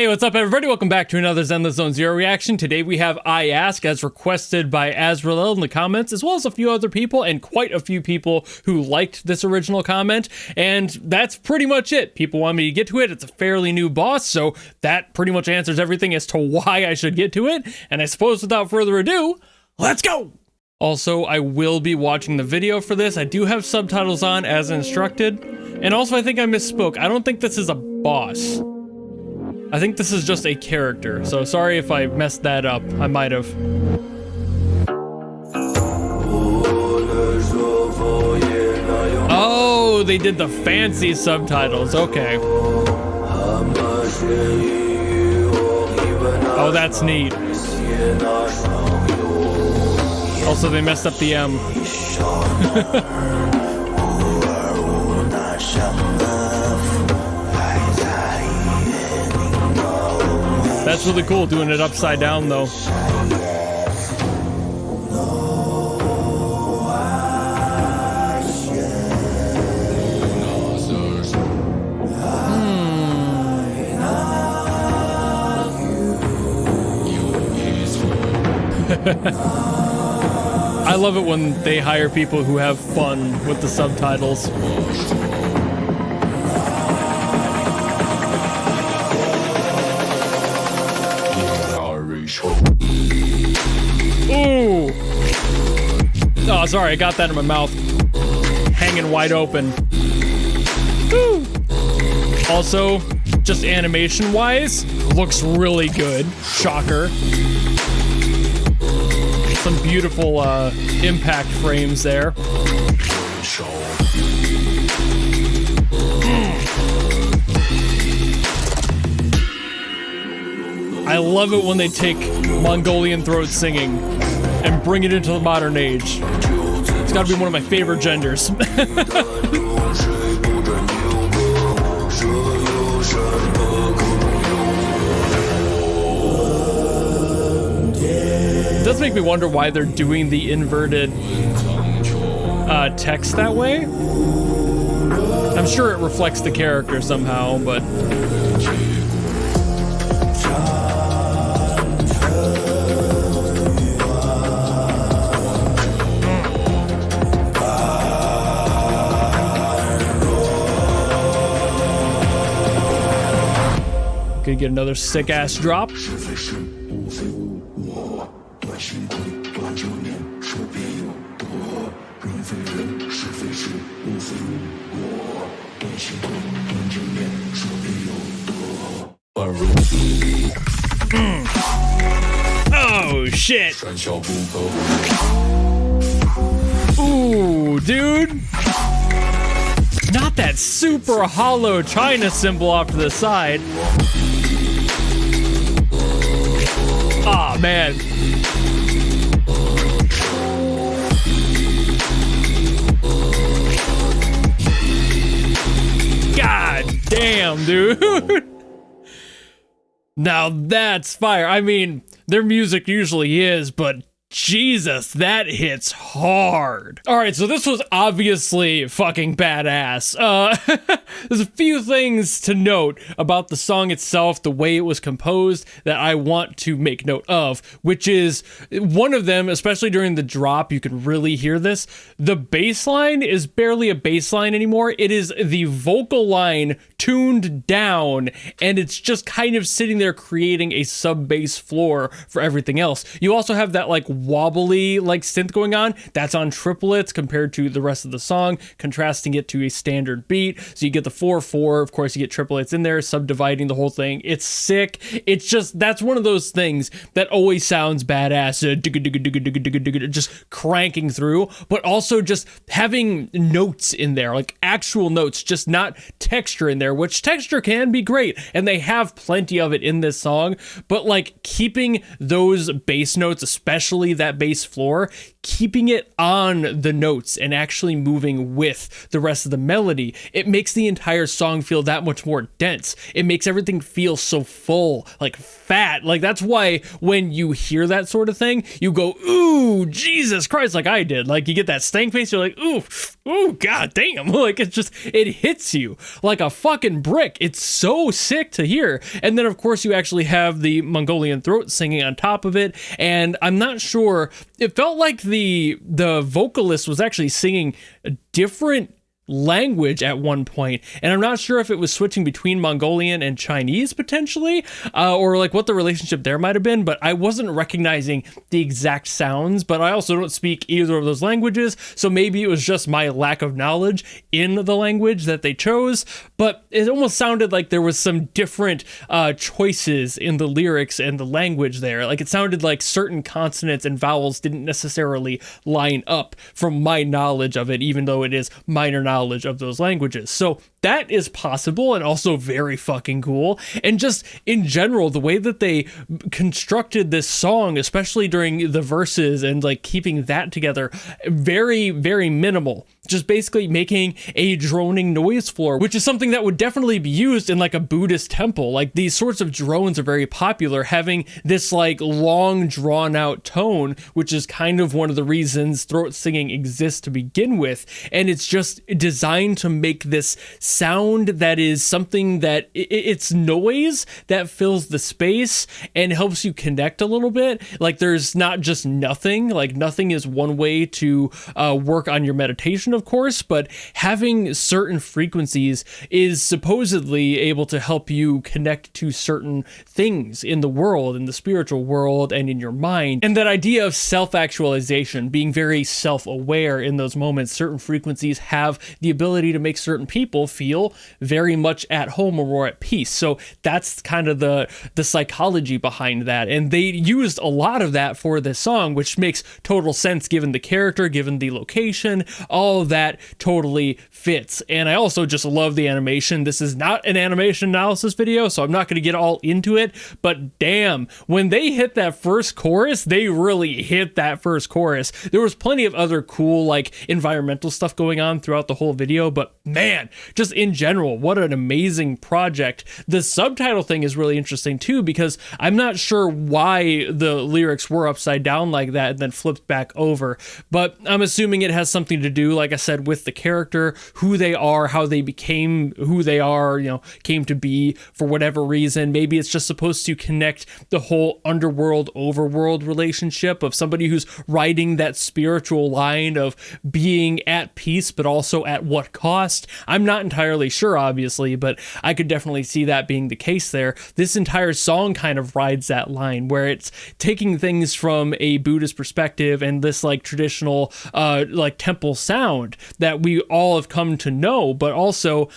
Hey, what's up everybody? Welcome back to another Zenless Zone Zero reaction. Today we have I Ask, as requested by Azrael in the comments, as well as a few other people, and quite a few people who liked this original comment. And that's pretty much it. People want me to get to it. It's a fairly new boss, so that pretty much answers everything as to why I should get to it. And I suppose without further ado, let's go! Also, I will be watching the video for this. I do have subtitles on as instructed. And also, I think I misspoke. I don't think this is a boss. I think this is just a character, so sorry if I messed that up. I might have. Oh, they did the fancy subtitles. Okay. Oh, that's neat. Also, they messed up the M. That's really cool, doing it upside down, though. I love it when they hire people who have fun with the subtitles. Ooh! Oh, sorry, I got that in my mouth. Hanging wide open. Woo! Also, just animation-wise, looks really good. Shocker. Some beautiful impact frames there. I love it when they take Mongolian throat singing and bring it into the modern age. It's gotta be one of my favorite genders. It does make me wonder why they're doing the inverted text that way. I'm sure it reflects the character somehow, but... Gonna get another sick-ass drop. Oh, shit. Ooh, dude. Not that super hollow China symbol off to the side. Aw, man. God damn, dude. Now that's fire. I mean, their music usually is, but Jesus, that hits hard. All right, so this was obviously fucking badass. There's a few things to note about the song itself, the way it was composed, that I want to make note of, which is one of them, especially during the drop, you can really hear this. The bass line is barely a bass line anymore. It is the vocal line tuned down, and it's just kind of sitting there creating a sub-bass floor for everything else. You also have that like wobbly like synth going on. That's on triplets compared to the rest of the song, contrasting it to a standard beat. So you get the 4/4, of course you get triplets in there, subdividing the whole thing. It's sick. It's just, that's one of those things that always sounds badass, just cranking through, but also just having notes in there, like actual notes, just not texture in there, which texture can be great, and they have plenty of it in this song, but like keeping those bass notes, especially that bass floor, keeping it on the notes and actually moving with the rest of the melody, it makes the entire song feel that much more dense. It makes everything feel so full, like fat. Like that's why when you hear that sort of thing, you go, ooh, Jesus Christ, like I did. Like you get that stank face, you're like, ooh, god damn. Like it's just, it hits you like a fucking brick. It's so sick to hear. And then of course you actually have the Mongolian throat singing on top of it. And I'm not sure, it felt like the vocalist was actually singing a different language at one point, and I'm not sure if it was switching between Mongolian and Chinese potentially, or like what the relationship there might have been, but I wasn't recognizing the exact sounds. But I also don't speak either of those languages, so maybe it was just my lack of knowledge in the language that they chose. But it almost sounded like there was some different choices in the lyrics and the language there. Like it sounded like certain consonants and vowels didn't necessarily line up from my knowledge of it, even though it is minor knowledge of those languages. So that is possible and also very fucking cool. And just in general, the way that they constructed this song, especially during the verses and like keeping that together, very, very minimal. Just basically making a droning noise floor, which is something that would definitely be used in like a Buddhist temple. Like these sorts of drones are very popular, having this like long drawn out tone, which is kind of one of the reasons throat singing exists to begin with. And it's just designed to make this sound that is something that it's noise that fills the space and helps you connect a little bit. Like there's not just nothing, like nothing is one way to work on your meditation, of course, but having certain frequencies is supposedly able to help you connect to certain things in the world, in the spiritual world, and in your mind. And that idea of self-actualization, being very self-aware in those moments, certain frequencies have the ability to make certain people feel very much at home or more at peace. So that's kind of the psychology behind that. And they used a lot of that for this song, which makes total sense given the character, given the location, all of that totally fits. And I also just love the animation. This is not an animation analysis video, so I'm not going to get all into it, but damn, when they hit that first chorus, they really hit that first chorus. There was plenty of other cool like environmental stuff going on throughout the whole video, but man, just in general, what an amazing project. The subtitle thing is really interesting too, because I'm not sure why the lyrics were upside down like that and then flipped back over, but I'm assuming it has something to do, like I said, with the character, who they are, how they became who they are, you know, came to be for whatever reason. Maybe it's just supposed to connect the whole underworld overworld relationship of somebody who's riding that spiritual line of being at peace, but also at what cost? I'm not entirely sure, obviously, but I could definitely see that being the case there. This entire song kind of rides that line where it's taking things from a Buddhist perspective and this like traditional like temple sound that we all have come to know, but also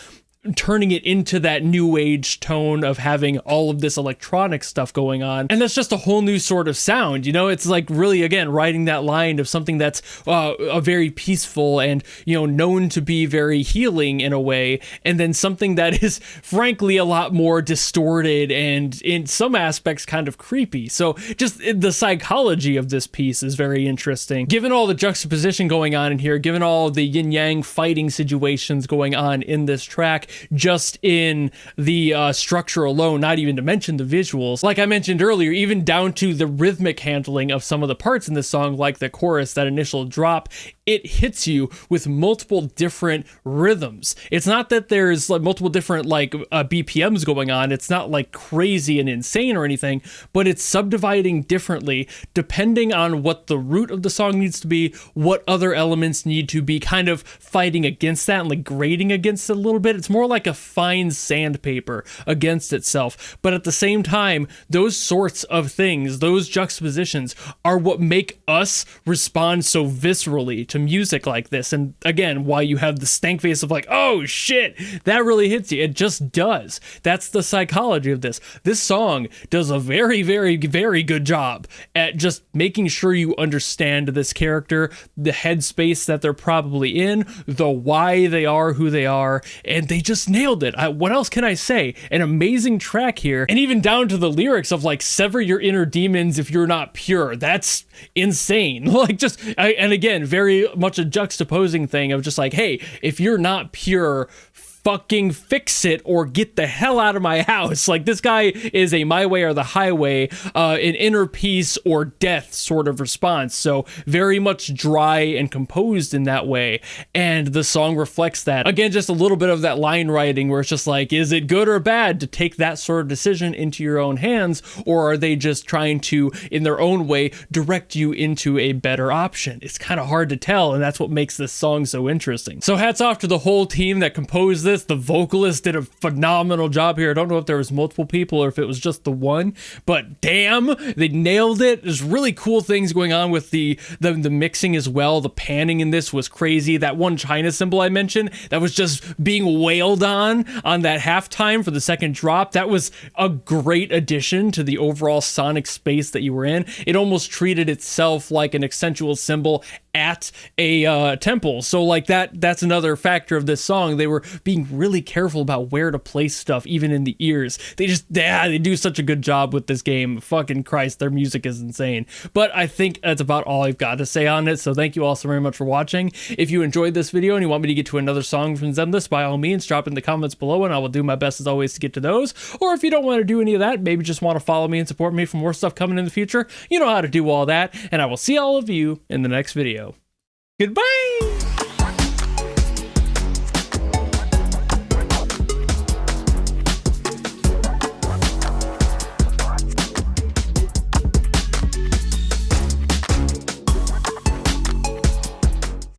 turning it into that new age tone of having all of this electronic stuff going on. And that's just a whole new sort of sound, you know. It's like really, again, riding that line of something that's a very peaceful and, you know, known to be very healing in a way, and then something that is frankly a lot more distorted and in some aspects kind of creepy. So just the psychology of this piece is very interesting. Given all the juxtaposition going on in here, given all the yin yang fighting situations going on in this track, just in the structure alone, not even to mention the visuals. Like I mentioned earlier, even down to the rhythmic handling of some of the parts in this song, like the chorus, that initial drop, it hits you with multiple different rhythms. It's not that there's like multiple different like BPMs going on. It's not like crazy and insane or anything, but it's subdividing differently depending on what the root of the song needs to be, what other elements need to be kind of fighting against that and like grating against it a little bit. It's more like a fine sandpaper against itself. But at the same time, those sorts of things, those juxtapositions are what make us respond so viscerally to to music like this. And again, why you have the stank face of like, oh shit, that really hits you. It just does. That's the psychology of this. This song does a very, very, very good job at just making sure you understand this character, the headspace that they're probably in, the why they are who they are, and they just nailed it. What else can I say? An amazing track here, and even down to the lyrics of like, sever your inner demons if you're not pure. That's insane. Like just, and again, very much a juxtaposing thing of just like, hey, if you're not pure, fucking fix it or get the hell out of my house. Like this guy is a my way or the highway, an inner peace or death sort of response. So very much dry and composed in that way. And the song reflects that. Again, just a little bit of that line writing where it's just like, is it good or bad to take that sort of decision into your own hands? Or are they just trying to, in their own way, direct you into a better option? It's kind of hard to tell. And that's what makes this song so interesting. So hats off to the whole team that composed this. The vocalist did a phenomenal job here. I don't know if there was multiple people or if it was just the one, but damn, they nailed it. There's really cool things going on with the mixing as well. The panning in this was crazy. That one China symbol I mentioned that was just being wailed on that halftime for the second drop, that was a great addition to the overall sonic space that you were in. It almost treated itself like an accentual symbol at a temple. So like that's another factor of this song. They were being really careful about where to place stuff, even in the ears. They do such a good job with this game. Fucking Christ, their music is insane. But I think that's about all I've got to say on it. So thank you all so very much for watching. If you enjoyed this video and you want me to get to another song from Zenless, by all means, drop in the comments below and I will do my best as always to get to those. Or if you don't want to do any of that, maybe just want to follow me and support me for more stuff coming in the future, you know how to do all that. And I will see all of you in the next video. Goodbye!